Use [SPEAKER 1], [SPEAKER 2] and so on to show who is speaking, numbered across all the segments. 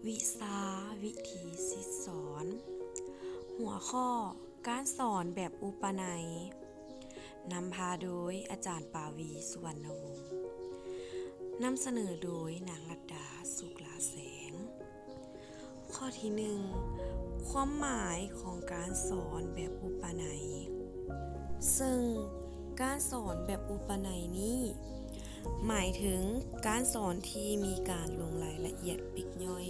[SPEAKER 1] วิชาวิถีศิษย์สอนหัวข้อการสอนแบบอุปนัยนำพาโดยอาจารย์ปาวีสุวรรณวงศ์นำเสนอโดยนางรัตดาสุกลาแสงข้อที่1ความหมายของการสอนแบบอุปนัยซึ่งการสอนแบบอุปนัยนี้หมายถึงการสอนที่มีการลงรายละเอียดปลีกย่อย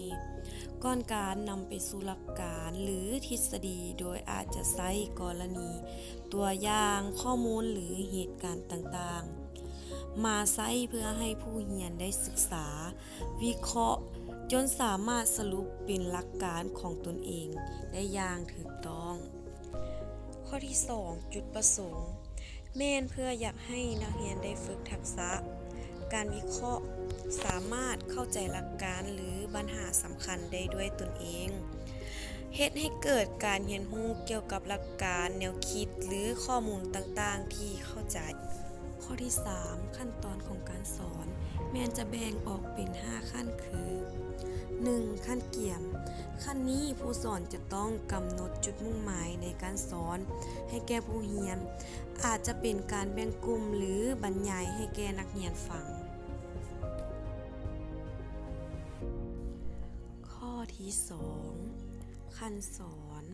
[SPEAKER 1] ก่อนการนำไปสู่หลักการหรือทฤษฎีโดยอาจจะใช้กรณีตัวอย่างข้อมูลหรือเหตุการณ์ต่างๆมาใช้เพื่อให้ผู้เรียนได้ศึกษาวิเคราะห์จนสามารถสรุปเป็นหลักการของตนเองได้อย่างถูกต้องข้อที่2จุดประสงค์แม่นเพื่ออยากให้นักเรียนได้ฝึกทักษะการวิเคราะห์สามารถเข้าใจหลักการหรือปัญหาสำคัญได้ด้วยตนเองเฮ็ดให้เกิดการเรียนรู้เกี่ยวกับหลักการแนวคิดหรือข้อมูลต่างๆที่เข้าใจข้อที่3ขั้นตอนของการสอนแม่นจะแบ่งออกเป็น5ขั้นคือ 1. ขั้นเกี่ยมขั้นนี้ผู้สอนจะต้องกำหนดจุดมุ่งหมายในการสอนให้แก่ผู้เรียนอาจจะเป็นการแบ่งกลุ่มหรือบรรยายให้แก่นักเรียนฟังข้อที่2ขั้นสอน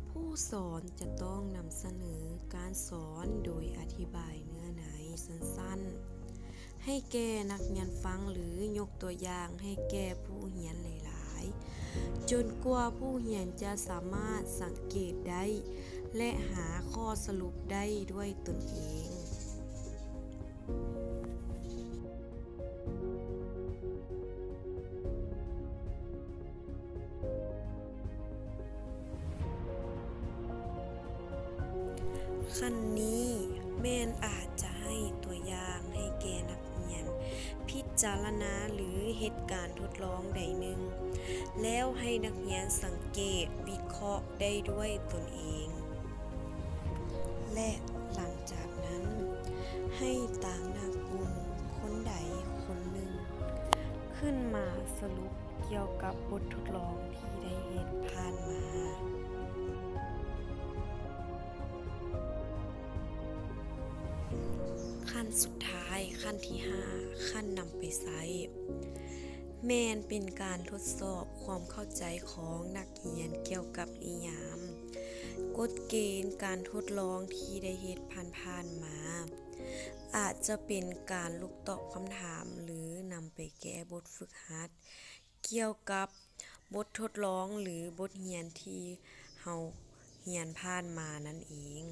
[SPEAKER 1] ผู้สอนจะต้องนำเสนอการสอนโดยอธิบายเนื้อในสั้นๆให้แก่นักเรียนฟังหรือยกตัวอย่างให้แก่ผู้เรียนหลายๆจนกว่าผู้เรียนจะสามารถสังเกตได้และหาข้อสรุปได้ด้วยตนเองขั้นนี้แม่นอาจจะให้ตัวอย่างให้แก่นักเรียนพิจารณาหรือเหตุการณ์ทดลองใดหนึ่งแล้วให้นักเรียนสังเกตวิเคราะห์ได้ด้วยตนเองและหลังจากนั้นให้ต่างหน้ากลุ่มคนใดคนหนึ่งขึ้นมาสรุปเกี่ยวกับบททดลองที่ได้เฮ็ดผ่านมาขั้นสุดท้ายขั้นที่5ขั้นนำไปใช้แม่นเป็นการทดสอบความเข้าใจของนักเรียนเกี่ยวกับนิยามกฎเกณฑ์การทดลองที่ได้เฮ็ดผ่านมาอาจจะเป็นการลุกตอบคำถามหรือนำไปแก้บทฝึกหัดเกี่ยวกับบททดลองหรือบทเรียนที่เฮาเรียนผ่านมานั่นเอง